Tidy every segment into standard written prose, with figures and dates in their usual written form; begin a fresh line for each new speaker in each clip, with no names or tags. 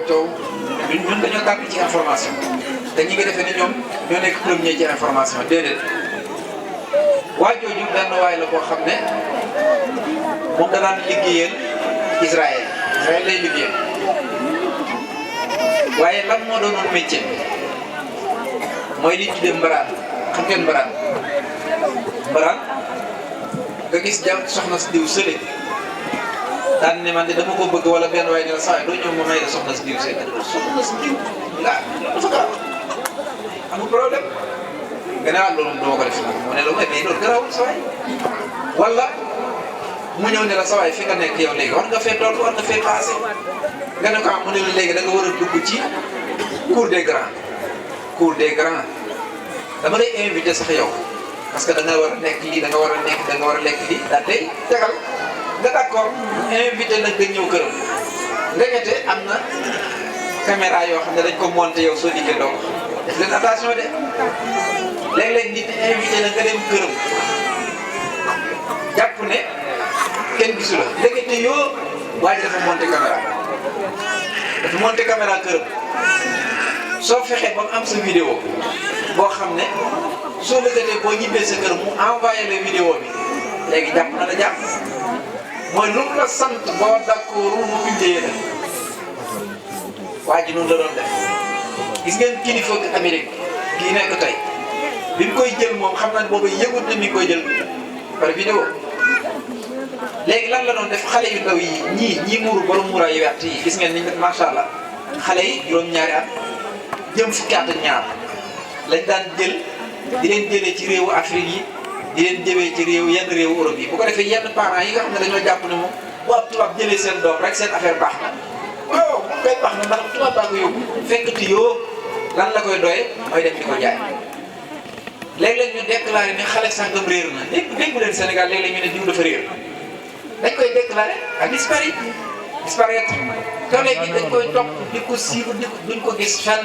coow ñun dañoo tàbbi ci information te ñi ngi defee ni ñoom ñoo nekk premier ci information déedéet waa jooju benn waay la boo xam ne moom danaan liggéeyal Israël lay liggéeyal waaye lan moo doonoon métier mooy li tuddee mbaraan xam ngeen mbaraan nga gis jàmm soxna si diw sële daan ne man de dama ko bëgg wala benn waaye ne la saa yi doo ñëw ma may la soxna si diw sële soxna si diw laa dafa gaaw amul problème nga ne ah loolu dama ko def mu ne la mais loolu garaawul sa waay wala mu ñëw ne la sa waay fi nga nekk yow léegi war nga fee toll war nga fee passé nga ne ko am mu ne la léegi da nga war a dugg ci cour des grands dama lay invité sax yow parce que da nga war a nekk lii da nga war a nekk da nga war a lekk lii daal day tegal nga d'accord invité nag nga ñëw këram ndekete am na caméra yoo xam ne dañ ko monté yow soo dikkee doo def leen attention de léeg-léeg nit invité na nga dem këram jàpp ne kenn gisu la ndekete yoo waa ji dafa monté caméra këram soo fexee ba mu am sa vidéo boo xam ne soo lëkkatee boo ñibbee sa kër mu envoyé la vidéo bi léegi jàpp na la jàpp mooy lu mu la sant boo d'accord mu bindee la waa ji noonu la doon def gis ngeen kilifa Amérique kii nekk tey bi mu koy jël moom xam naa ne boobu yëgut na mi ngi koy jël par vidéo léegi lan la doon def xale yu ndaw yi ñii muuru borom muuraay yu wert yi gis ngeen ni macha allah xale yi juróom-ñaari at jëm fukki at ak ñaar lañ daan jël di leen jëlee ci réewu Afrique yi di leen jëmee ci yenn réewu Europe yi bu ko defee yenn parents yi nga xam ne dañoo jàpp ne moom bu ab tubaab jëlee seen doom rek seen affaire baax na waaw moom koy baax na ndax tubaab baa ko yóbbu fekk ti yoo lan la koy doyee mooy dem di ko jaay léeg-léeg ñu déclaré ne xale sàngam réer na dégg leen Sénégal léeg-léeg ñu ne diw dafa réer dañ koy déclaré ak disparaître te léegi dañ koy topp di ko suivre duñ ko gis fenn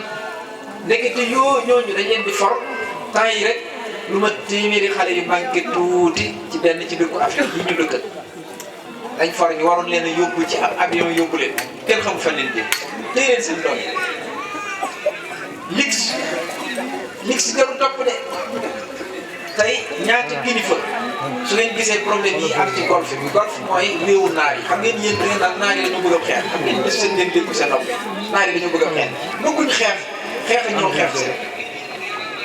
ndekete yoo ñooñu dañ leen di for temps yi rek lu ma téeméeri xale yu manqué tuuti ci benn ci dëkku Afrique yi ñu dëkkat dañ for ñu waroon leen a yóbbu ci ab avion yóbbu leen kenn xamul fan leen jëm téye leen seen doom lix jarul topp de tey ñaati kilifa su ngeen gisee problème yi am ci golf bi golf mooy réewu naar yi xam ngeen yéen da ngeen naan naar yi dañoo bëgg a xeex xam ngeen def seen leen dégg seen nopp naar yi dañoo bëgg a xeex bëgguñ xeex a ñëw xeex si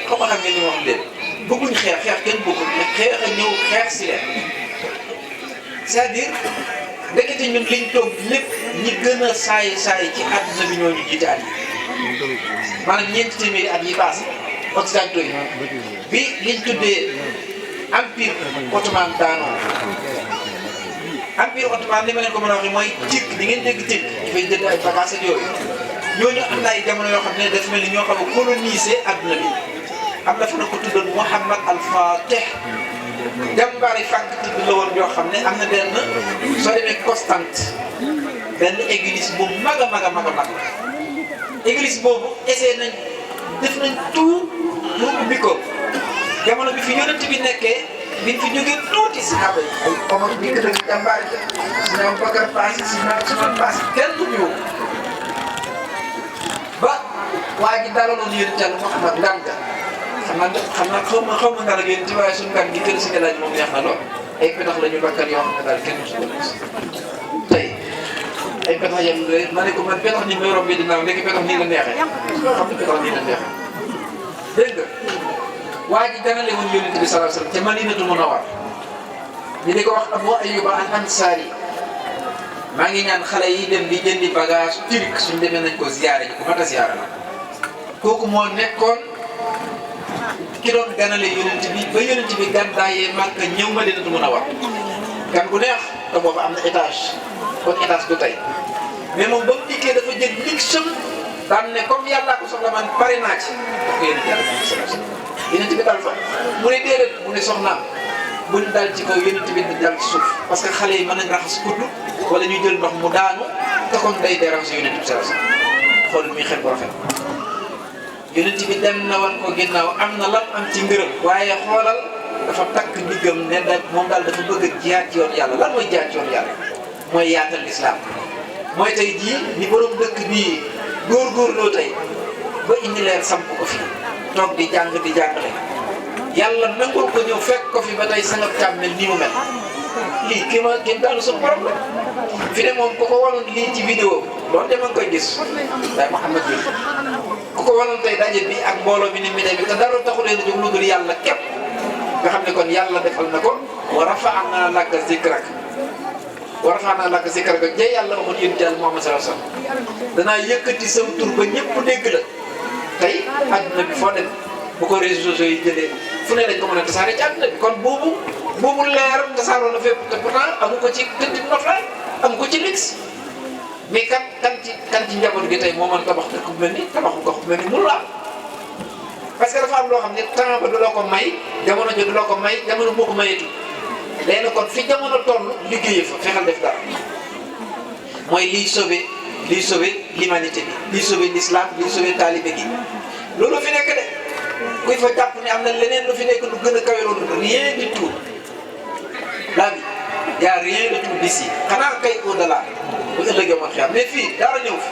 xam nga xam ngeen ni wax leen bëgguñ xeex kenn bëggul mais xeex a ñëw xeex si leen c'est-à-dire ndekete ñun liñ toog lépp ñi gën a saay ci àdduna bi ñoo ñu jiite at yi maanaam ñeenti téeméeri at yi passé occidentaux yi bi liñ tuddee empire ottoman daanoo empire ottoman li ma leen ko mën a waxee mooy Turc di ngeen dégg Turc dafay jënd ay bagages ak yooyu ñooñu am na ay jamono yoo xam ne daf mel ni ñoo xam ne colonisé adduna bi am na fu na ko tuddoon Mouhamad Al Fatih jàmbaari fàkk tudd la woon yoo xam ne am na benn soo demee Constante benn église bu mag a église boobu essayé nañ def nañ tout pour ubbi ko jamono bi fi yonent bi nekkee biñ fi jógee tuuti saxaaba yi ay Omar bi gën a jàmbaari si na Bakar passé si na Usmaan passé kenn du ñëw ba waa ji dalaloon yonent Yàlla Muhammad ngan ga xam naa xaw ma ngal ak yonent waaye suñu ngan gi kër si galaaj moom neex na lool ay petax la ñu bakkal yoo xam ne daal kenn musu ko gis tey ay petax yam ma ne ko man petax ni may rombee dinaaw léegi petax nii la neexee xam ne petax nii la neexee dégg nga waa ji ganale woon yonent bi sallallahu alayhi wasallam te Madinatu Munawwara ñu di ko wax Abu Ayyub al-Ansari maa ngi ñaan xale yi dem di jëndi bagage turc suñ demee nañ ko ziyaare ji ku mat a ziyaare la kooku moo nekkoon ki doon ganale yonent bi ba yonent bi gàddaayee Makka ñëw Madinatu Munawwara gan gu neex te boobu am na étage kon étage du tey mais moom ba mu dikkee dafa jël luxam daan ne comme yàllaa ko soxla man pare naa ci daf ko yonent yàlla yonent bi dal fa mu ne déedéet mu ne soxnaam buñ dal ci kaw yonent bi di dal ci suuf parce que xale yi mën nañ raxas kudd wala ñu jël ndox mu daanu te kon day déranger yonent bi sallallahu alayhi wasallam xool muy xel bu rafet yonent bi dem na wan ko ginnaaw am na lam am ci ngërëm waaye xoolal dafa takk ndiggam ne da moom daal dafa bëgg a jihaat ci yoon yàlla lan mooy jihaat ci yoon yàlla mooy yaatal lislaam mooy tey jii ni borom dëkk bii góorgóorloo tey ba indi leer samp ko fi toog di jàng di jàngale yàlla nangul ko ñëw fekk ko fi ba tey sangab càmm mel nii mu mel lii kii ma kii daanu suñu borom la fi ne moom ku ko wanoon lii ci vidéo loolu de ma ngi koy gis waaye Mouhamed bi ku ko wanoon tey daje bi ak mbooloo mi ni mi demee te dara taxu leen a jóg lu dul yàlla képp nga xam ne kon yàlla defal na ko wa rafa'naa laka zikrak wa rafa'naa laka zikrak jee yàlla waxoon yonent Yàlla Muhammad sallallahu alayhi wasallam danaa yëkkati sa tur ba ñëpp dégg la tey àdduna bi foo dem bu ko réseaux sociaux yi jëlee fu ne lañ ko mën a tasaare ci àdduna bi kon boobu leer tasaaroo na fépp te pourtant amu ko ci gëdd noflaay amu ko ci lix mais kan ci njaboot gi tey moo mën tabax dëkk bu mel ni tabaxu gox bu mel ni mënul am parce que dafa am loo xam ne temps ba du la ko may jamono ji du la ko may jamono moo ko mayeetu léegi kon fi jamono toll liggéeyee fa fexeel def dara mooy liy sauver l'humanité bi liy sauver l'islam liy sauver talibé gi loolu fi nekk de kuy fa jàpp ne am na leneen lu fi nekk lu gën a kawe loolu rien du tout la vie y a rien de tout d'ici xanaa kay au-delà bu ëllëgee moo xam mais fii dara ñëw fi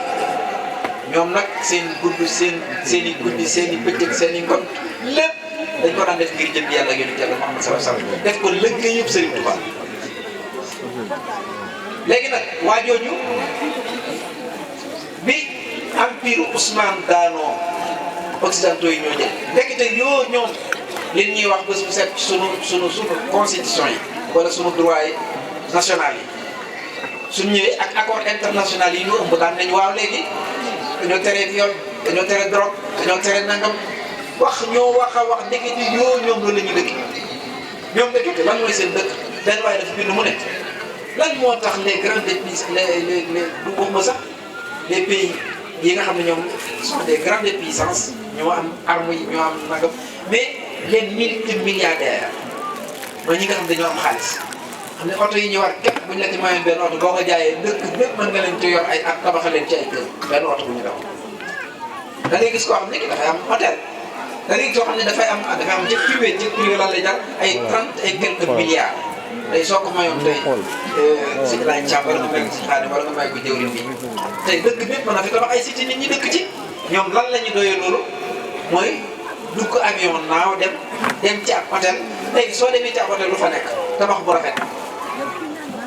ñoom nag seen gudd seen i guddi seen i bëccëg seen i ngont lépp dañ ko daan def ngir jëm yàlla ak yonent Yàlla Muhammad sallallahu alayhi wasallam def ko lëggéey yëpp Serigne Touba léegi nag waa jooju bi empire Ousmane daanoo occidentaux yi ñoo jël ndekete yoo ñoom li ñuy wax bés bu set sunu constitution yi wala sunu droit yi national yi suñ ñëwee ak accord international yi ñu ëmb daan nañ waaw léegi dañoo tere viol dañoo tere drogue dañoo tere nangam ñoo wax a wax ndekete yoo ñoom loolu la ñu dëkk ñoom ndekete lan mooy seen dëkk benn waaye dafa bind mu ne lan moo tax les grandes puissances les du waxuma sax les pays yi nga xam ne ñoom sont des grandes puissances ñoo am armes yi ñoo am nangam mais les multimilliardaires mooy ñi nga xam dañoo am xaalis xam ne oto yi ñu war képp bu ñu la ci mayoon benn oto boo ko jaayee dëkk bépp mën nga leen ci yor ay at tabaxal leen ci ay kër benn oto bu ñu daw da ngay gis koo xam ne ki dafay am hôtel da ngay gis koo xam ne dafay am ci privé lan lay jar ay 30 et quelques milliards tey soo ko mayoon tey si laaj càmm wala nga may ko si xaalis wala nga may ko jëwriñ bi tey dëkk bépp mën na fi tabax ay cité nit ñi dëkk ci ñoom lan la ñu doyee loolu mooy dugg avion naaw dem ci ab hôtel léegi soo demee ci ab hôtel lu fa nekk tabax bu rafet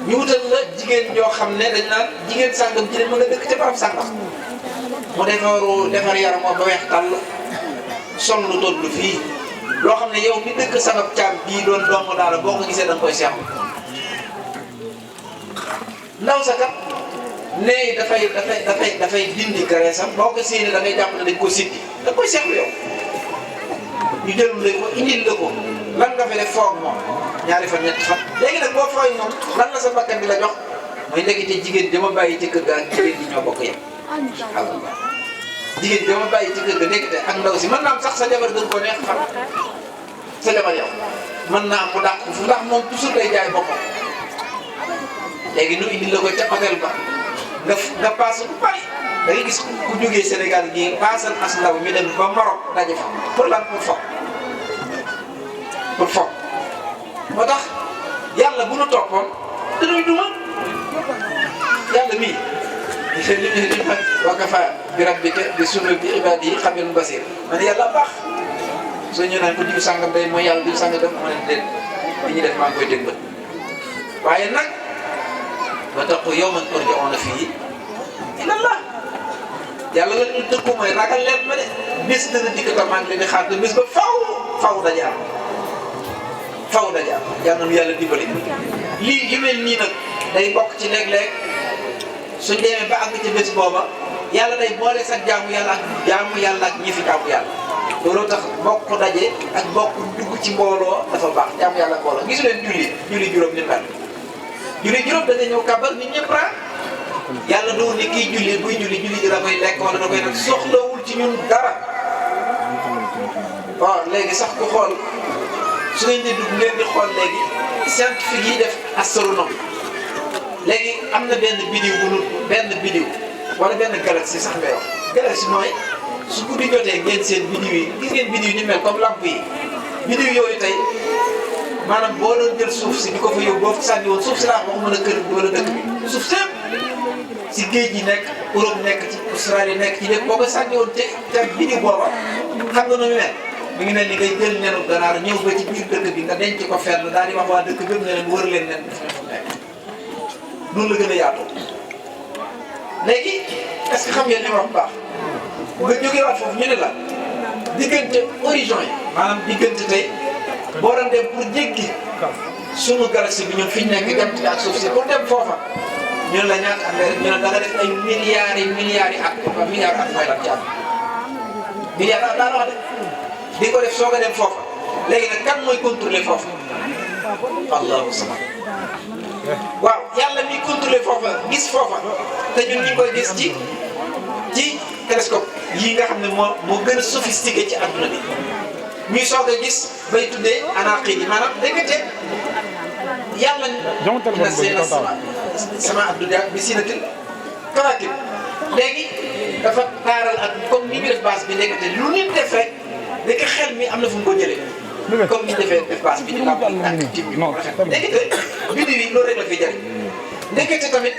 ñu wutal la jigéen ñoo xam ne dañ naan jigéen sàngam ji ne mën a dëkk ca barab sàngam mu defar yaram moo ba weex tàll sol lu toll fii loo xam ne yow mi dëkk sangab caam bii doon doomu daal boo ko gisee da nga koy seexlu ndaw sa kat nee dafay dindi gareesam boo ko séenee da ngay jàpp ne dañ ko siddi da nga koy seexlu yow ñu jël la ko indil la ko lan nga fi def foog moom ñaari fan ñetti fan léegi nag boo fooy moom lan la sa bakkan bi la jox mooy ndekete jigéen dama bàyyi ci kër ga ak jigéen ñi ñoo bokk yem alhamdulilah jigéen dama bàyyi ci kër ga ndekete ak ndaw si mën naa am sax sa jabar gën koo neex xam sa jabar yow mën naa am mu dàq fu ndax moom toujours day jaay boppam léegi nu indil la ko ca hôtel ba nga paas bu bari da ngay gis ku jógee Sénégal gii paasal as ndaw ñu dem ba Maroc daje fa pour lan pour fo moo tax yàlla bu nu toppoon dañuy duma yàlla mii li wa kafaa bi rabbika bi ibaadihi xabiirun basiir man yàlla baax soo ñëw naan ko diw sàngam day mooy yàlla diw sàngam def ma ne déet li ñuy def maa ngi koy dégg bët waaye nag wattaqu yawman turja'uuna fiihi ila Allah yàlla la ñu dëkku mooy ragal leen ma de bés dana dikk tam maa ngi leen di xaar te bés ba faw daje am yal na nu yàlla dimbali lii yu mel nii nag day bokk ci léeg-léeg suñ demee ba àgg ci bés booba yàlla day boole sax jaamu yàlla ak ñi fi jaamu yàlla looloo tax bokk daje ak bokk dugg ci mbooloo dafa baax jaamu yàlla mbooloo gisu leen julli juróom ni mel julli juróom da nga ñëw kabar nit ñëpp yàlla doo ni kii julli buy julli ji da koy lekk wala da koy nag soxlawul ci ñun dara waaw léegi sax ku xool su ngeen di dugg ngeen di xool léegi scientifique yi def astronome léegi am na benn bidiw bu nu benn bidiw wala benn galaxie sax ngay wax galaxie mooy su guddi jotee ngeen seen bidiw yi gis ngeen bidiw yi ni mel comme lamp yi bidiw yooyu tey maanaam boo doon jël suuf si di ko fa yóbbu boo fa sànni woon suuf si laa wax mën a kër wala dëkk bi suuf sépp si géej gi nekk Europe nekk ci Australie nekk ci lépp boo ko sànni woon te bidiw booba xam nga nu mu mel mi ngi mel ni ngay jël nenu ganaar ñëw ba ci biir dëkk bi nga denc ko fenn daal di wax waa dëkk bépp ne leen wër leen nen def fu nekk noonu la gën a yaatoo léegi est-ce que xam ngeen li ma wax bu baax nga jógewaat foofu ñu ne la diggante horizon yi maanaam diggante tey boo doon dem pour jéggi sunu galaxie bi ñun fi ñu nekk jant bi ak suuf si pour dem foofa ñu ne la ñaata at ñu ne da nga def ay milliards yi at ba milliards at mooy lan ci am milliards at daana wax de di ko def soog a dem foofa léegi nag kan mooy contrôler foofa allahu samad waaw yàlla mi contrôler foofa gis foofa te ñun ñu koy gis ci télescope yii nga xam ne moo gën a sophistiqué ci adduna bi ñuy soog a gis bay tuddee anaqid yi maanaam déggante yàlla na seen sama adduna bi sinatil kawakib léegi dafa taaral ak comme ni ñu def base bi déggante lu nit def rek dëkk xel mi am na fu mu ko jëlee comme ni ñu defee def base bi di làmp ak tim bi déggante biddiw yi loolu rek la fi jëriñ ndekete tamit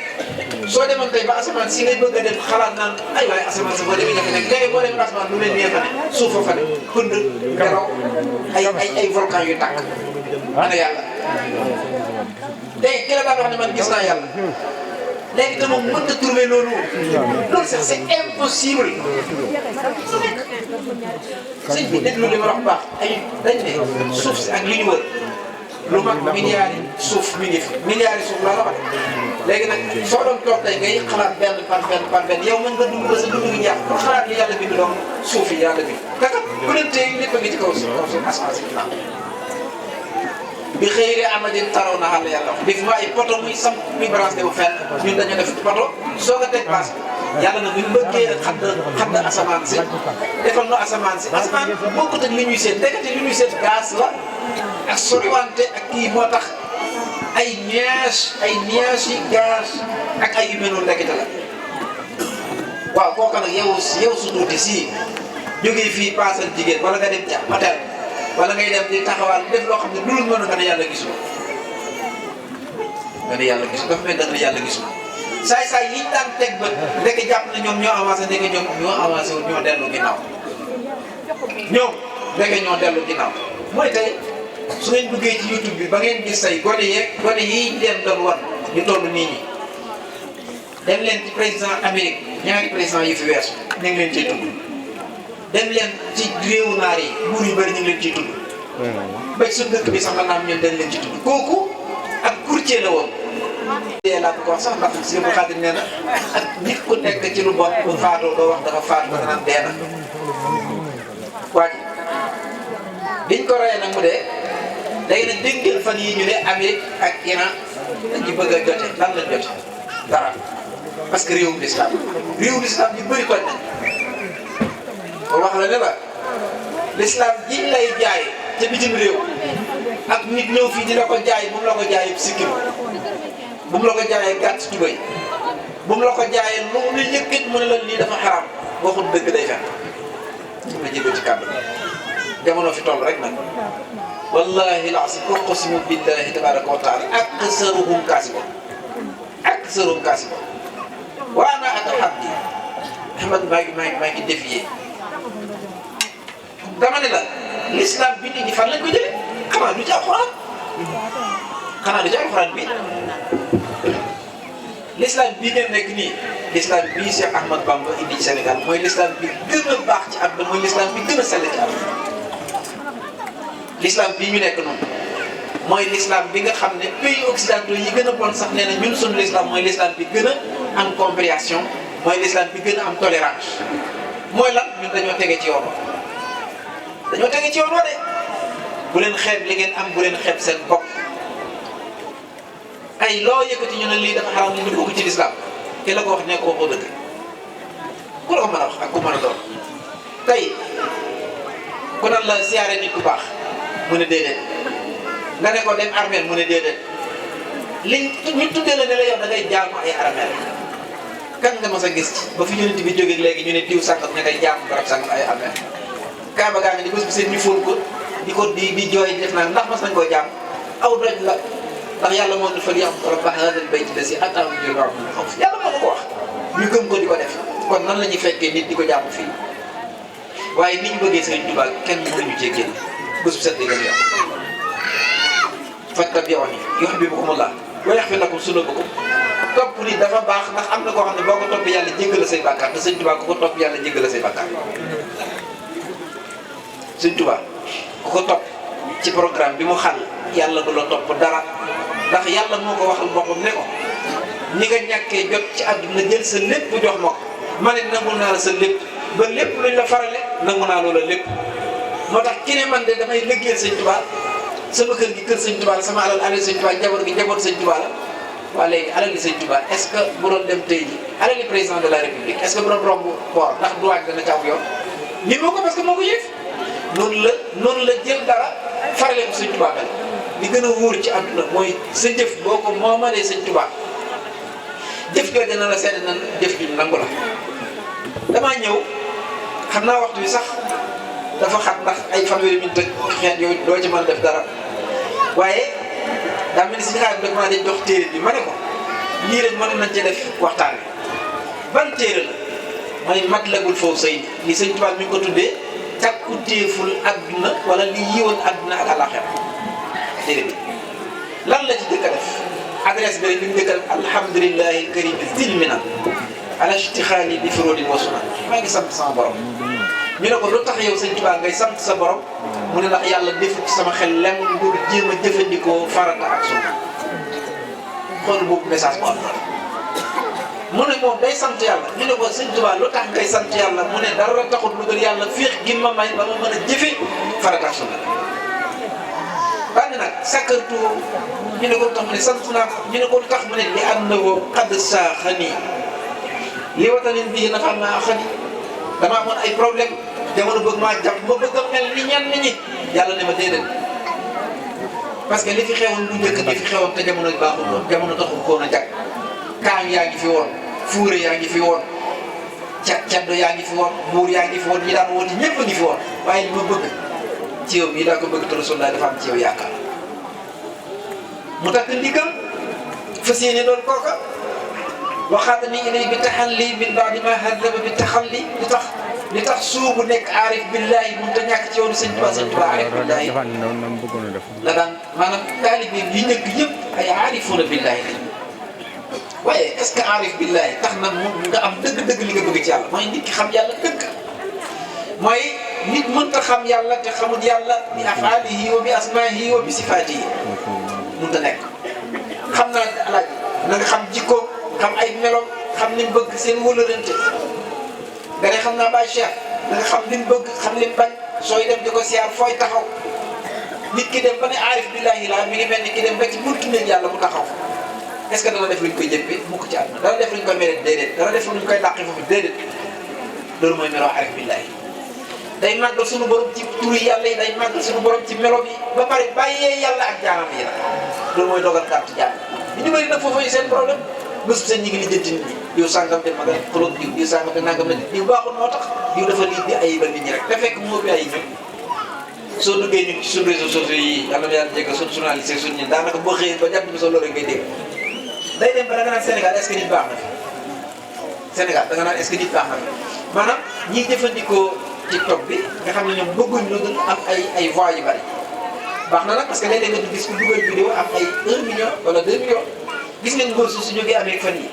soo demoon tey ba asamaan si ngay bëgg a dem xalaat naan ay waaye asamaan si boo demee ñafe nekk léegi boo demee asamaan lu leen nee fa ne suufa fa ne pënd ngelaw ay volcan yu tàkk ana yàlla tey ki la daan wax ne man gis naa yàlla léegi te moom mënut a trouver loolu sax c'est impossible sëñ bi déglu li ma wax baax ay dañ ne suuf si ak li ñu wër lu mag milliards yi suuf mi ngi fi milliards yi suuf laa la wax léegi nag soo doon toog tey ngay xalaat benn par benn yow mën nga dund ba sa dund gi jeex pour xalaat li yàlla bind doom suuf yi yàlla bind te kat bu leen tey lépp a ngi ci kaw suuf asamaan si naaw bi xëy na amadine taraw na xàll yàlla wax def ma ay poto muy samp muy branché bu fenn ñun dañoo def poto soo ko teg base yàlla na buñ bëggee xadd asamaan si defal no asamaan si asamaan bokkut ak li ñuy seet ndekete li ñuy seet gaz la ak soriwante ak kii moo tax ay nuages yi gaz ak ay yu mel noonu ndekete la waaw kooka nag yow su tuuti si jógee fii paasal jigéen wala nga dem ca hôtel wala ngay dem di taxawal def loo xam ne dul mënu nga ne yàlla gisul nga ne yàlla gisul dafa mel da nga ne yàlla gisul saay-saay yiñ daan teg ba ndeke jàpp na ñoom ñoo avancé ndeke ñoom ñoo avancé wu ñoo dellu ginnaaw ñoom ndeke ñoo dellu ginnaaw mooy tey su ngeen duggee ci YouTube bi ba ngeen gis say gone yi leen doon wan ñu toll nii ñi dem leen ci président Amérique ñaari président yi fi weesu ñu ngi leen ciy tudd dem leen ci réewu naar yi buur yu bëri ñu ngi leen ciy tudd ba ci suñu dëkk bi sax man naam ñun dañ leen ci tudd kooku ak courtier la woon laa ko wax sax ndax si bu xaadir nee na ak nit ku nekk ci lu bon bu faatoo doo wax dafa faatu ba nga naan dee na waa ji biñ ko reyee nag mu dee léegi nag dégg ngeen fan yii ñu ne Amérique ak Iran dañu bëgg a jote lan lañ jote dara parce que réewum l'islam ñu bëri toj nañ ba wax la ne la l'islam jiñ lay jaay ca bitim réew ak nit ñëw fii di la ko jaay bu mu la ko jaay yëpp sikkim bu mu la ko jaayee gàtt tubay bu mu la ko jaayee lu mu yëkkit mu ne la lii dafa xaraam waxul dëgg day fen su ma jégoo ci kàddu jamono fi toll rek nag wallahi laasi uqsimu billahi tabaraka wa taala aksaruhum kaasibun wa ana atahaddi Ahmad maa ngi défier dama ne la l'islam bi nit ñi fan lañ ko jëlee xanaa du ci alxuraan bi l'islam bii ngeen nekk nii l'islam bii Cheikh Ahmad Bamba indi ci Sénégal mooy l'islam bi gën a baax ci àdduna mooy l'islam bi gën a sell ci àdduna l'islam bii ñu nekk noonu mooy l'islam bi nga xam ne pays occidentaux yi gën a bon sax nee na ñun sunu l'islam mooy l'islam bi gën a am compréhension mooy l'islam bi gën a am tolérance mooy lan ñun dañoo tege ci yoon wa de bu leen xeeb li ngeen am bu leen xeeb seen bopp ay loo yëkkati ñu ne lii dafa xaram li ñu bokk ci l'islam te la ko wax ne ko waxoo dëgg ku la ko mën a wax ak ku mën a doon tey ku naan la siyaare nit ku baax mu ne déedéet nga ne ko dem armeel mu ne déedéet liñ ñu tuddee la ne la yow da ngay jaamu ay armeel kan nga mas a gis ba fi yonent bi jógee léegi ñu ne diw sànqat ña ngay jaamu barab sànqat ay armeel kaaba gaa ngi ni bés bu seen ñu fóon ko di jooy def naa ndax mas nañ koo jaam aw doj la ndax yàlla moo ne fal ya'budu rabba haadal bayti llazii aataahum al-juu' min xawf yàlla moo ko wax ñu gëm ko di ko def kon nan la ñuy fekkee nit di ko jaamu fii waaye ni ñu bëggee Sëriñ Tuubaa kenn mënuñu cee génn bés bu set di gën a yàq fattabi'uunii yuhbibkumullaah wa yaghfir lakum zunuubakum topp nit dafa baax ndax am na koo xam ne boo ko topp yàlla jéggal la say bàkkaar te Sëriñ Tuubaa ku ko topp yàlla jéggal la say bàkkaar Sëriñ Tuubaa ku ko topp ci programme bi mu xàll yàlla du la topp dara ndax yàlla moo ko waxal boppam ne ko ñi nga ñàkkee jot ci àdduna jël sa lépp jox ma ko ma ne nangu naa la sa lépp ba lépp luñ la farale nangu naa loola lépp moo tax ki ne man de damay liggéeyal Sëñ Tuubaa sama kër gi kër Sëñ Tuubaa la sama alal Sëñ Tuubaa njaboot gi njaboot Sëñ Tuubaa la waa léegi alali Sëñ Tuubaa est-ce que bu doon dem tey ji alali président de la république est-ce que bu doon romb boor ndax duwaaj dana caaw yoon ñi moo ko parce que moo ko yëf noonu la jël dara farale ko Sëñ Tuubaa mel li gën a wóor ci àdduna mooy sa jëf boo ko moomalee Sëñ Tuubaa jëf jooju dina la seede na jëf ju nangu la damaa ñëw xam naa waxtu bi sax dafa xat ndax ay fanweeri minute ak xeet yooyu doo ci mën a def dara waaye daa mel ni si xaar dafa maa dañ jox téere bi ma ne ko lii rek mën nañ cee def waxtaan bi ban téere la mooy Matlabul Fawzayni li Sëñ Tuubaa mi ngi ko tuddee takku téeful adduna wala li yiwoon adduna ak àllaaxira téere bi lan la ci dëkk a def adresse bi rek li mu dëkk a def alhamdulillahi karim zilmina ala istixaali bi furoodin wa sunan maa ngi sant sama borom ñu ne ko lu tax yow Sëñ Tuubaa ngay sant sa borom mu ne ndax yàlla defu ci sama xel lem lu jéem a jëfandikoo farata ak sunna xool boobu message bu am mu ne moom day sant yàlla ñu ne ko Sëñ Tuubaa lu tax ngay sant yàlla mu ne dara taxut lu dul yàlla féex gi ma may ba ma mën a jëfe farata ak sunna daane nag sakkartu ñu ne ko lu tax mu ne sant naa ko ñu ne ko lu tax mu ne li annahu qad saaxani li watanin bii nafal naa xani dama amoon ay problème jamono bëgg maa jàpp ma bëgg a mel ni ñenn ñi yàlla ne ma déedéet parce que li fi xewoon bu njëkk li fi xewoon te jamono baaxul woon jamono taxul koon a jag kaam yaa ngi fi woon fuure yaa ngi fi woon caddo yaa ngi fi woon buur yaa ngi fi woon ñi daan woote ñëpp a ngi fi woon waaye li ma bëgg ci yow mii daa ko bëgg te Rasulullah dafa am ci yow yaakaar mu takk ndigam fas yéene doon kooka waxaata ni ilay bi taxalli min baadi ma haddaba bi taxalli li tax suubu nekk aarif billahi mun ta ñàkk ci yoonu Sëñ Tuubaa Sëñ Tuubaa aarif billahi la daan maanaam taalibe yi njëkk yëpp ay aarifuuna billahi lañ waaye est ce que aarif billahi tax na mu nga am dëgg-dëgg li nga bëgg ci yàlla mooy nit ki xam yàlla dëgg mooy nit mënta xam yàlla te xamul yàlla bi afaalihi wa bi asmaahi wa bi sifaatihi mënta nekk xam naa alaaj na nga xam jikko xam ay meloom xam li mu bëgg seen wëlërante nga ne xam naa Baay Cheikh da nga xam li mu bëgg xam li mu bañ sooy dem di ko siyaar fooy taxaw nit ki dem ba ne aarif billahi laa mi ngi mel ni ki dem ba ci buntu néeg yàlla mu taxaw est ce que dana def luñ koy jëppee mukk ci àdduna dana def luñ koy mérite déedéet dana def luñ koy dàqi foofu déedéet loolu mooy meloo aarif billahi day màggal suñu borom ci turi yàlla yi day màggal suñu borom ci melo bi ba pare bàyyee yàlla ak jaamam yi nag loolu mooy dogal gàtt jaam bi ñu bëri nag foofu seen problème bés bu seen ñi ngi lijjanti nit ñi diw sàngam de ma nga xulóog diw sàngam de nangam la diw baaxul moo tax diw dafa lii di ayibal nit ñi rek te fekk moo fi ay ñun soo duggee ñun ci suñu réseaux sociaux yi yàlla na yàlla jéggal suñu journaliste suñu ñun daanaka boo xëyee ba jant bi soo loolu rek ngay dégg day dem ba da nga naan Sénégal est-ce que nit baax na fi Sénégal da nga naan est-ce que nit baax na fi maanaam ñiy jëfandikoo TikTok bi nga xam ne ñoom bëgguñ lu dul am ay voix yu bari baax na nag parce que léeg-léeg nga gis ku dugal vidéo am ay 1 million wala 2 millions gis ngeen ngóor su jógee amee fan yi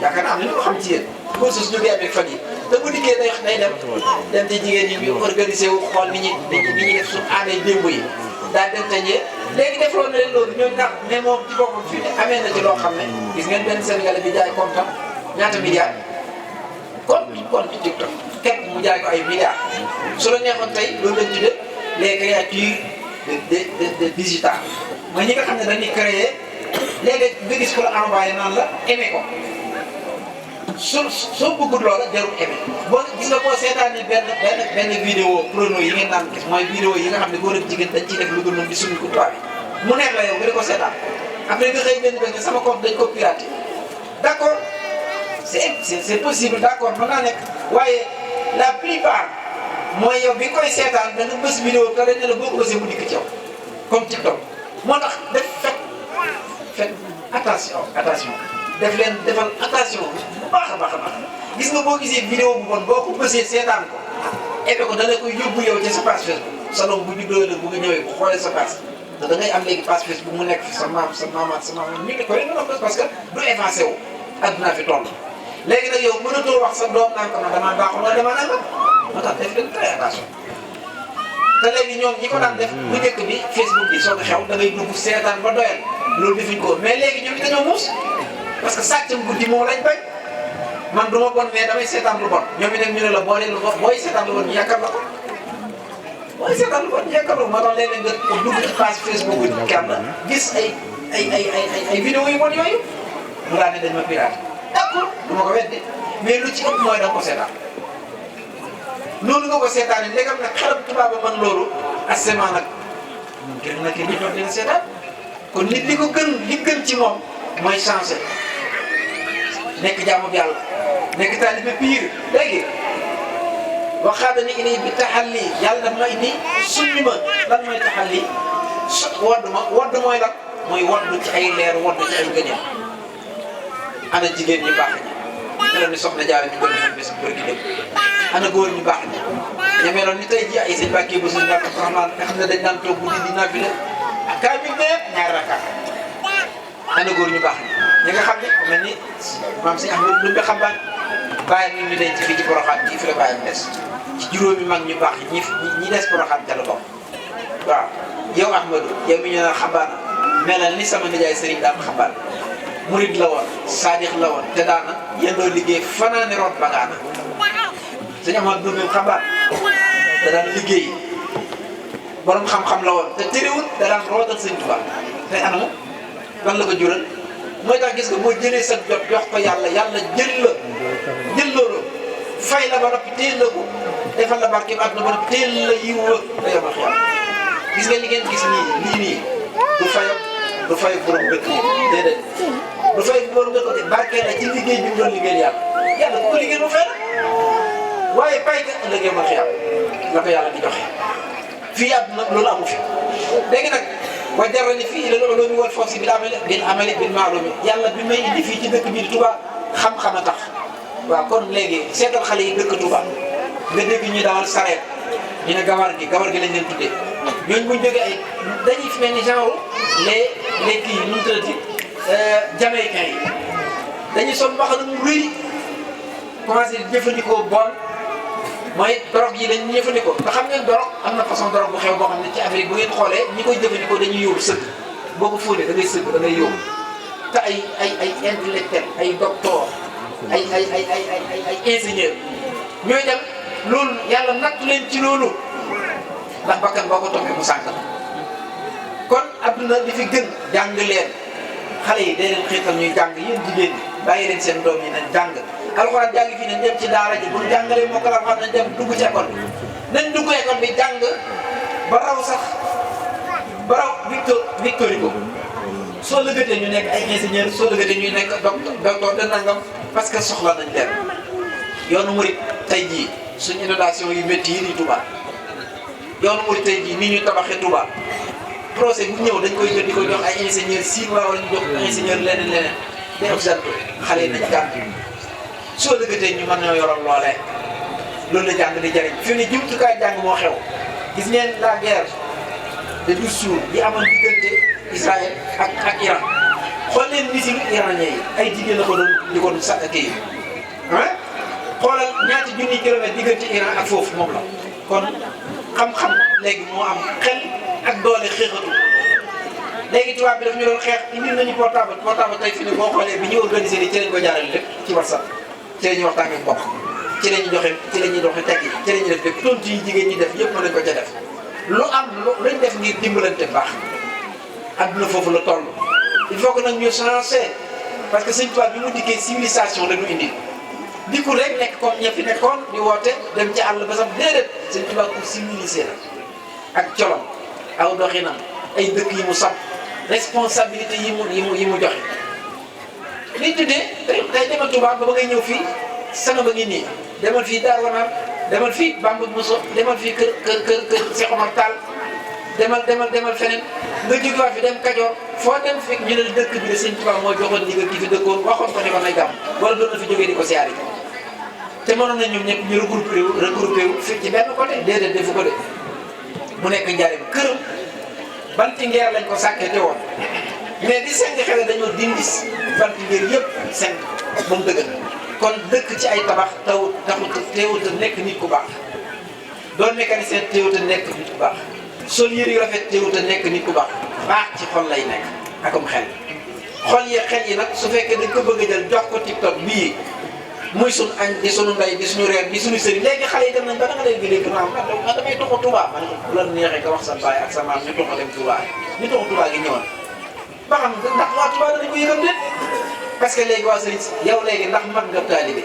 yaakaar naa am na ñu ko xam ci yéen ngóor su jógee amee fan yi te bu dikkee day dem ci jigéen ñi ñu organisé wu xool ni ñuy def suñu aanay démb yi daal dem tañee léegi def loolu na leen loolu ñooñu ndax mais moom ci boppam fii ne amee na ci loo xam ne gis ngeen benn Sénégalais bi jaay compte am ñaata milliards compte TikTok képp mu jaay ko ay milliards su la neexoon tey loolu lañ tuddee les créatures de digital mooy ñi nga xam ne dañuy créer léegi nga gis ko la envoyé naan la aimé ko soo bëggul loola jarul aimé boo gis nga boo seetaanee benn vidéo prono yi ngeen daan gis mooy vidéo yi nga xam ne góor ak jigéen dañ ciy def lu dul noonu di suñu ko tubaab bi mu neex la yow nga di ko seetaan après nga xëy benn benn sama compte dañ ko piraté d' accord c'est possible d' accord mën naa nekk waaye la plupart mooy yow bi nga koy seetaan da nga bës vidéo te dañ ne la boo ko bësee mu dikk ci yow comme TikTok moo tax def fekk attention defal attention bu baax a baax a baax gis nga boo gisee vidéo bu bon boo ko bësee seetaan ko ebe ko da la koy yóbbu yow ci sa page Facebook sa doom bu juddoo la bu nga ñëwee bu xoolee sa page te da ngay am léegi page Facebook bu mu nekk fi sa maam sa maamaat sa maam ñu ngi koy noonu parce que du effacé wu adduna fi toll léegi nag yow mënatoo wax sa doom naan ko man damaa baaxul wala damaa nangam moo tax def leen très attention te léegi ñoom ñi ko daan def bu njëkk bi Facebook bi soog a xew da ngay dugg seetaan ba doyal loolu defuñ ko mais léegi ñoom dañoo muus parce que sàccam guddi moom lañ bañ man du ma bon mais damay seetaan lu bon ñoom itam ñu ne la boo leen lu bon booy seetaan lu bon ñu yàkkal la ko booy seetaan lu bon ñu yàkkal la ko moo tax léeg-léeg nga dugg ci page Facebook bi kenn gis ay vidéo yu bon yooyu mu laa ne dañ ma piraté d'accord du ma ko weddi mais lu ci ëpp mooy da nga ko seetaan noonu nga ko seetaanee ndegam nag xelam tubaab ba mën loolu asement nag gën na kii ñëw dina seetaan kon nit li ko gën ci moom mooy changé nekk jaamu yàlla nekk taalibe pire léegi waxaada ni ini bi taxalli yàlla daf ma indi sunni ma lan mooy taxalli wodd mooy lan mooy wodd ci ay leer wodd ci ay gëneel ana jigéen ñu baax ñi meloon ni soxna Jaara ñu gën a bés bu bëri dem ana góor ñu baax ñi ñu meloon ni tey ji ay sëñ Bàkkee bu suñu Mbàkke Rahmaan nga xam ne dañ daan toog guddi di naafila ak kaamil bépp ñaari rakka ana góor ñu baax ñi nga xam ne ku mel ni maam si Ahmadu Ndumbe Xambaan bàyyi ñu denc fii ci Porokhane bii fi la bàyyi des ci juróomi mag ñu baax ñi des Porokhane ca la bokk waaw yow Ahmadu yow mi ñu naan Xambaan melal ni sama nijaay Sëriñ Daam Xambaan murid la woon saadix la woon te daana yendoo liggéey fanaane root bagaana sëñ Ahmadu Ndumbe Xambaan da daan liggéey borom xam-xam la woon te terewul da daan rootal Sëñ Tuubaa te anamu lan la ko jural mooy tax gis nga boo jëlee sa jot jox ko yàlla jël loolu fay la ba noppi téel la ko defal la barke ba àdduna ba noppi téel la yiw la da yomal xiyam gis nga li ngeen gis lii nii du fay borom dëkk yi déedéet du fay borom dëkk barke la ci liggéey bi mu doon liggéeyal yàlla ku ko liggéey mu fay la waaye pay ga ëllëg yomal xiyam la ko yàlla di joxe fii àdduna loolu amu fi léegi nag wajarani fii ilal ulumi wal fawzi bil amali bil ma'lumi yàlla bi may indi fii ci dëkk bii di Touba xam-xam a tax waaw kon léegi seetal xale yi dëkk Touba nga dégg ñu dawal sareet ñu ne gawar gi lañ leen tuddee ñooñu buñ jógee ay dañuy fi mel ni genre les kii nu mu tuddati jamaïcain yi dañuy sol mbaxana mu rëy commencé jëfandikoo bon mooy drogue yi dañuy jëfandikoo nga xam ngeen drogue am na façon drogue bu xew boo xam ne ci Amérique bu ngeen xoolee ñi koy jëfandikoo dañuy yóbbu sëgg boo ko fóonee da ngay sëgg da ngay yóbbu te ay intellectuel ay docteur ay ingénieur ñooy dem loolu yàlla natt leen ci loolu ndax bakkan boo ko toppee mu sànq kon adduna li fi gën jàng leen xale yi day leen xiital ñuy jàng yéen jigéen ñi bàyyi leen seen doom yi nañ jàng alxuraan jàng fii nañ dem ci daara ji bu ñu jàngalee moo ko la xam nañ dem dugg ci école bi nañ dugg école bi jàng ba raw sax ba raw Victor Hugo soo lëgëtee ñu nekk ay ingénieur soo lëgëtee ñu nekk docteur de nangam parce que soxla nañ leen yoonu murit tey jii suñ inondation yu métti yi di Touba yoonu murit tey jii nii ñu tabaxee Touba projet bu ñëw dañ koy jël di ko jox ay ingénieur 6 mois wala ñu jox ingénieur leneen day observé xale yi nañ jàng soo lëgëtee ñu mën ñoo yoral loolee loolu la jàng di jëriñ fi mu ne jumtukaay jàng moo xew gis ngeen la guerre de 12 jours yi amoon diggante Israël ak Iran xool leen missile iranien yi ay jigéen la ko doon di ko sa kii ah xoolal ñaati junni kilomètre diggante Iran ak foofu moom la kon xam-xam léegi moo am xel ak doole xeexatu léegi tubaab bi daf ñu doon xeex indi nañu portable tey fi ne boo xoolee bi ñu organisé nii ci lañ ko jaarale lépp ci WhatsApp ci la ñuy waxtaan ak mbokk ci la ñuy doxe teg yi ci la ñuy def lépp tontu yi jigéen ñi def yëpp mën nañ ko ca def lu am luñ def ngir dimbalante baax adduna foofu la toll il faut que nag ñu changer parce que sëñ tubaab bi mu dikkee civilisation la ñu indi dikkul rek nekk comme ña fi nekkoon di woote dem ci àll ba sax déedéet Sëñ Tuubaa ku civilisé la ak colom aw doxinam ay dëkk yi mu sab responsabilité yi mu joxe liñ tuddee tey demal Touba ba ngay ñëw fii sama ba ngi nii demal fii Daaru Wanaar demal fii Bamba Mousso demal fii kër Cheikh Omar Tall demal feneen nga jógewaat fi dem Kajoor foo dem fekk ñu ne dëkk bi de Sëñ Tuubaa moo joxoon ndigal ki fi dëkkoon waxoon ko ne ko nay gàmm wala doon na fi jógee di ko siyaare te mënoon na ñoom ñëpp ñu regroupé wu fii ci benn côté déedéet defu ko de mu nekk njariñ këram banti ngeer lañ ko sàkkete woon mais bi seng xewe dañoo dindis banti ngeer yëpp seng ba mu dëgër kon dëkk ci ay tabax teewut a nekk nit ku baax doon mécanicien teewut a nekk nit ku baax sol yëre yu rafet teewut a nekk nit ku baax baax ci xol lay nekk akum xel xol yi xel yi nag su fekkee dañ ko bëgg a jël jox ko TikTok bii muy sunu añ di sunu ndey di suñu reer di suñu sëriñ léegi xale yi dem nañ ba nga léegi léegi naam man damay toxu Touba ma ne ko bu la neexee nga wax sa baay ak sa maam ñu toxu dem Touba ñu toxu Touba gi ñëwoon ba xam ndax waa Touba danañ ko yëgam déet parce que léegi waa sëriñ yow léegi ndax mag nga taalibe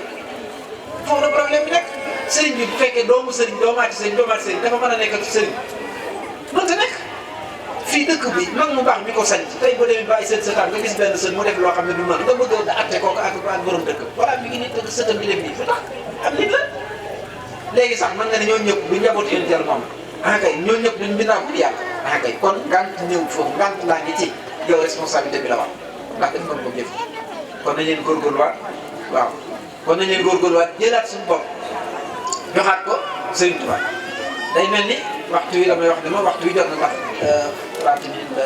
foofu la problème bi nag sëriñ bi bu fekkee doomu doomaati sëriñ dafa mën a nekk sëriñ mënta nekk fii dëkk bi mag mu baax mi ko sañ tey boo demee ba ay sët sëtaan nga gis benn sët mu def loo xam ne du mën nga bëgg a atte kooku ak borom dëkk voilà mi ngi nii dëkk sëtam bi def nii fu tax am nit la léegi sax mën nga ne ñoo ñëpp du njaboot yéen teel moom kay ñoo ñëpp duñ bindaa ko yàlla kay kon ngant ñëw foofu ngant laa ngi ci yow responsabilité bi la wax ndax def nga ko jëf kon nañ leen góorgóorluwaat waaw kon nañ leen góorgóorluwaat jëlaat suñu bopp joxaat ko Sëriñ Tuubaa day mel ni waxtu wi damay wax ne ma waxtu wi jot na ndax 30 minutes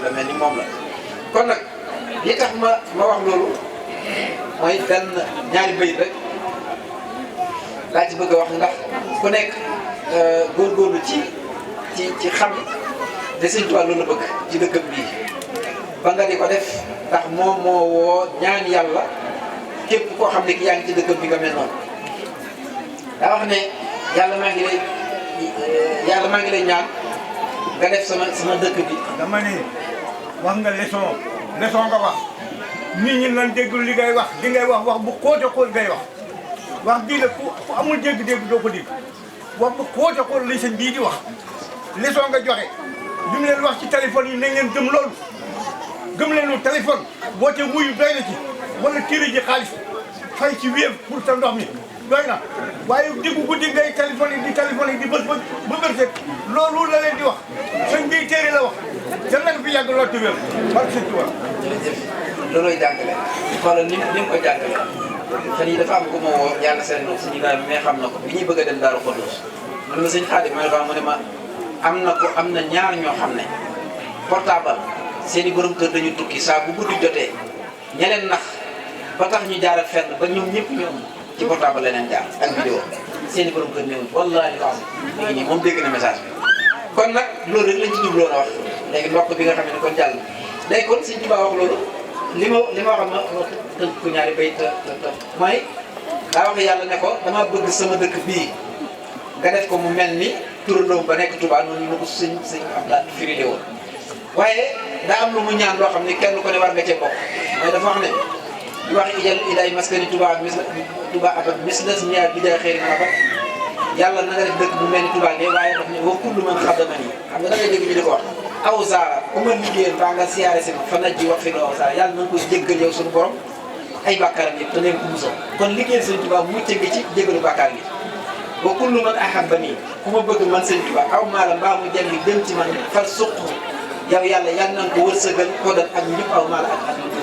la mel ni moom la kon nag li tax ma wax loolu mooy benn ñaari bayit rek laa ci bëgg a wax ndax ku nekk góorgóorlu ci xam de Sëñ Tuubaa loolu la bëgg ci dëkkam bii ba nga di ko def ndax moom moo woo ñaan yàlla képp koo xam ne ki yaa ngi ci dëkkam bi nga mel noonu daa wax ne yàlla maa ngi lay ñaan nga def sama dëkk bi.
dama ni wax nga leçon nga wax nit ñi lan déggul li ngay wax li ngay wax bu xóote xóot ngay wax bii la ku amul dégg-dégg doo ko dégg wax bu xóote xóot li sëñ bii di wax leçon nga joxe li mu leen wax ci téléphone yi nañ leen gëm loolu gëm leen lu téléphone boo te wuyu doy na ci wala tiri ji xaalis fay ci wéeb pour sa ndox mi doy na waaye diggu guddi ngay téléphone yi di bës ba bërset loolu la leen di wax sëñ bii téere la wax yal na fi yàgg lool te wér barke sëñ Tuubaa.
jërëjëf loolooy jàngale xoolal ni mu ko jàngale fan yii dafa am ko ma woo yàlla seen suñu gars mais xam na ko bi ñuy bëgg a dem Daaru Xudoos man ma sëñ Xaadim ma ne mu ne ma am na ñaar ñoo xam ne portable seen i borom kër dañu tukki saa bu guddi jotee ña leen nax ba tax ñu jaaral fenn ba ñoom ñëpp ñu am ci portable leneen jaar ak vidéo seen i borom kër néewuñ wallaahi mi ngi nii moom dégg na message bi kon nag loolu rek lañ ci jubloon a wax léegi mbokk bi nga xam ne kon jàll léegi kon Sëñ Tuubaa wax loolu li ma waxoon ma tënk ko ñaari bay te mooy daa wax yàlla ne ko dama bëgg sama dëkk bii nga def ko mu mel ni turandoom ba nekk Touba noonu ñu ma ko sëñ Abdou firile woon waaye daa am lu mu ñaan loo xam ne kenn ko ne war nga cee bokk mooy dafa wax ne di wax ijal ilay maskani Touba ak Touba ak mislas ñaar bi day xëyri ma fa yàlla na nga def dëkk bu mel ni Touba ngay waaye daf ne wa kullu man xaddamani xam nga da ngay dégg ñu di ko wax aw zaara ku ma liggéeyal baa nga siyaare si ma fa naj ji wax fi aw zaara yàlla na nga koy jéggal yow suñu borom ay bàkkaaram yëpp te leen ko musal kon liggéeyal Sëñ Touba mucc nga ci jéggalu bàkkaar gi wa kullu man ahabbani ku ma bëgg man Sëñ Touba aw maala mbaa mu jëm bi dem ci man far suq yow yàlla yàlla na ko wërsëgal ko dal ak ñëpp aw maala ak lu ko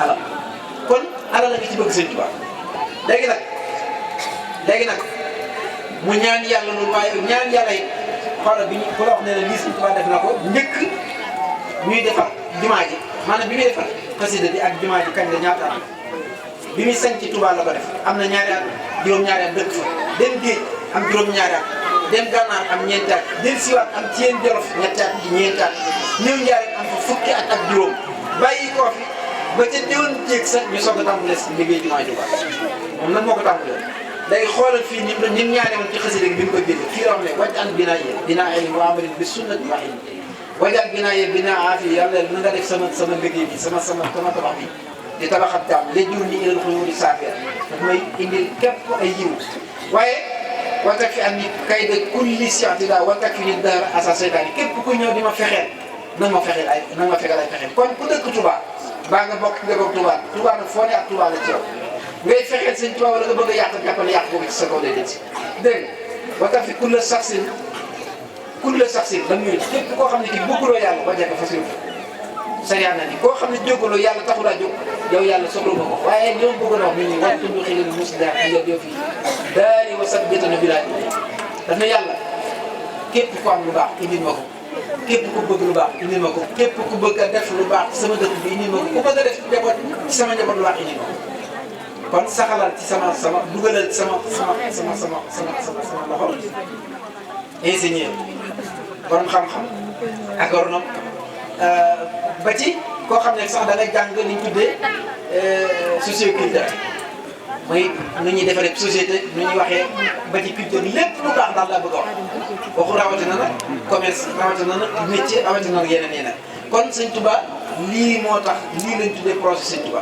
alal kon alal la nga ci bëgg Sëñ Touba léegi nag mu ñaan yàlla loolu waaye ñaan yàlla it xoolal bi ñu ku la wax ne la lii Sëñ Tuubaa def na ko njëkk ñuy defar jumaa ji maanaam bi muy defar xasida bi ak jumaa ji kañ la ñaata at bi muy sañ ci Touba la ko def am na ñaari at juróom-ñaari at dëkk fa dem géej am juróom-ñaari at dem gànnaar am ñeenti at dem siwaat am ci yéen jolof ñetti at ci ñeenti at ñëw njaari am fa fukki at ak juróom bàyyi koo fi ba ca déwén jéeg sax ñu soog a tàmbalee liggéey jumaa ji Touba moom nag moo ko tàmbalee day xoolal fii ni mu ñaane woon ci xasida bi mu ko bind fii la wax ne waj an binaa yee dinaa ay wa amalin bi sunnati wa ilmi waj an binaa yee binaa aafi yàlla na nga def sama liggéey bi sama tabax bi di tabaxat jàmm lay jur ni ilal xuyuri saafia daf may indil képp ay yiw waaye watak fi am ni kay de kulli siatida watak fi ni dara asa seytaane képp ku ñëw di ma fexeel na ma fexeel ay fexeel kon ku dëkk Touba baa nga bokk Touba Touba nag foo ne ak Touba la ci yow ngay fexeel sëñ Touba wala nga bëgg a yàq jàppale yàq boobu ci sa kaw lay denc dégg nga watak fi kulla saxsin dam ñuy képp koo xam ne kii bëgguloo yàlla wajee ko fasil sariya na ni koo xam ne jógaloo yàlla taxul a jóg yow yàlla soxla nga ko waaye ñoom bëgg na wax nit ñi waxtuñu xëy na musda ci yëpp yow fii daari wa sat jëtana bi laaj daf ne yàlla képp ku am lu baax indil ma ko képp ku bëgg lu baax indil ma ko képp ku bëgg a def lu baax ci sama dëkk bi indil ma ko ku bëgg a def njaboot ci sama njaboot lu baax indil ma ko kon saxalal ci sama dugalal ci sama loxo ingénieur borom xam-xam agronome ba ci koo xam ne sax da ngay jàng li ñu tuddee socioculture mooy nu ñuy defaree société nu ñuy waxee ba ci culture lépp lu baax daal laa bëgg a wax waxu rawatina nag commerce rawatina nag métier rawatina nag yeneen kon sëñ Touba lii moo tax lii lañ tuddee projet sëñ Touba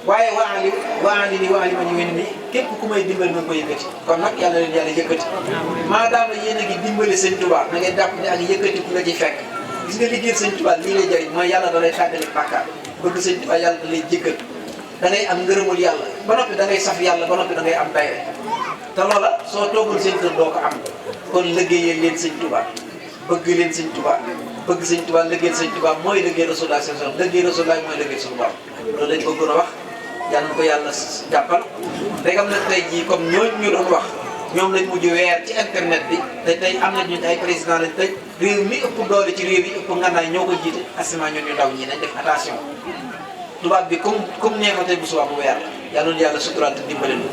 waaye waali ma ñu wen ni képp ku may dimbali na ko yëkkati kon nag yàlla leen yàlla yëkkati maadaama yéen a ngi dimbali sëñ Touba na ngay jàpp ne ak yëkkati ku nga ci fekk gis nga liggéey sëñ Touba lii lay jëriñ mooy yàlla da lay tàggale bàkkaar bëgg sëñ Touba yàlla da lay jéggal da ngay am ngërëmul yàlla ba noppi da ngay saf yàlla ba noppi da ngay am dayre te loola soo toogul seen kër doo ko am kon liggéeyee leen sëñ Touba bëgg leen sëñ Touba bëgg sëñ Touba liggéeyal sëñ Touba mooy liggéey Rasulullah sallallahu alayhi wasallam liggéey Rasulullah mooy liggéey suñu borom loolu lañ ko gën a wax yàlla na ko yàlla jàppal ndegam nag tey jii comme ñooñu ñu doon wax ñoom lañ mujj weer ci internet bi te tey am na ñu ay président lañ tey réew mi ëpp doole ci réew yi ëpp nganaay ñoo ko jiite asiment ñun ñu ndaw ñi nañ def attention tubaab bi comme neexal tey bu subaa mu weer la yàlla na yàlla suturaal te dimbale lu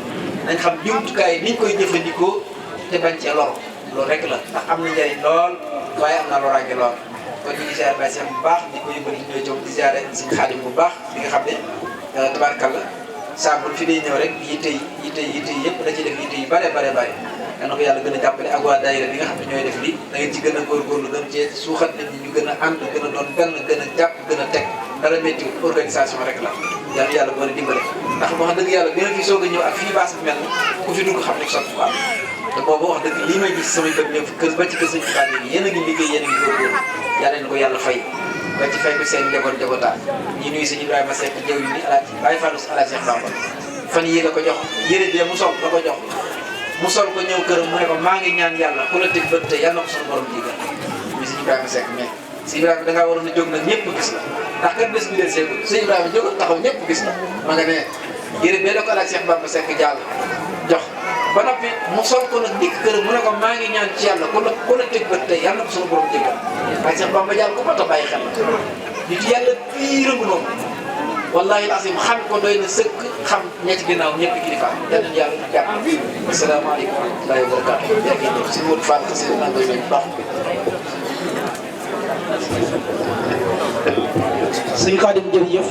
nañ xam jumtukaay niñ koy jëfandikoo te bañ cee lor loolu rek la ndax am na njëriñ lool waaye am na loraange lool kon ñu ngi ziare Baye Cheikh bu baax di ko yëbali ñooy jom di ziare Sëñ Xaadim bu baax bi nga xam ne tabaarkalla saa bu fi day ñëw rek yitte yi yëpp da ciy def yitte yi bare yal na ko yàlla gën a jàppale ak waa daayira bi nga xam ne ñooy def lii da ngeen ci gën a góorgóorlu gën cee suuxat nit ñi ñu gën a ànd gën a doon benn gën a jàpp gën a teg dara métti organisation rek la yàlla boole dimbale ndax wax dëgg yàlla bi nga fi soog a ñëw ak fii baas bi mel ku fi dugg xam ne sotti ko am te boobu wax dëgg lii may gis samay bët ñëw kër ba ci kër Sëñ Tuubaa yi yéen a ngi liggéey yéen a ngi góorgóorlu yàlla na ko yàlla fay ba ci fay ko seen njabootaan ñi nuyu Sëñ Ibrahima Seck jëw yi ni Alaaji Baye Fallou Alaaji Cheikh Bamba fan yii la ko jox yére bi mu sol la ko jox mu sol ko ñëw këram mu ne ko maa ngi ñaan yàlla ku la tëj bët te yàlla na ko suñu borom jigal muy Sëñ Ibrahima Seck mais Sëñ Ibrahima da ngaa waroon a jóg nag ñëpp gis la ndax kat bés bi leen seegul Sëñ Ibrahima jógal taxaw ñëpp gis la ma nga ne yére bee la ko Alaaji Cheikh Bamba Seck jàll jox ba noppi mu sol ko nag dikk këram mu ne ko maa ngi ñaan ci yàlla ku la tëj bët te yàlla na ko suñu borom jigal Alaaji Cheikh Bamba jàll ko mat a bàyyi xel nit yàlla pire bu noonu wallahi asim xam ko doy na sëkk xam ñetti ginnaaw ñëpp kilifa yal nañu yàlla na jàpp asalaamaaleykum wa rahmatullahi wa barakatuh jërëjëf si Modou Fall si naan doy nañu baax
sëñ Xaadim jërëjëf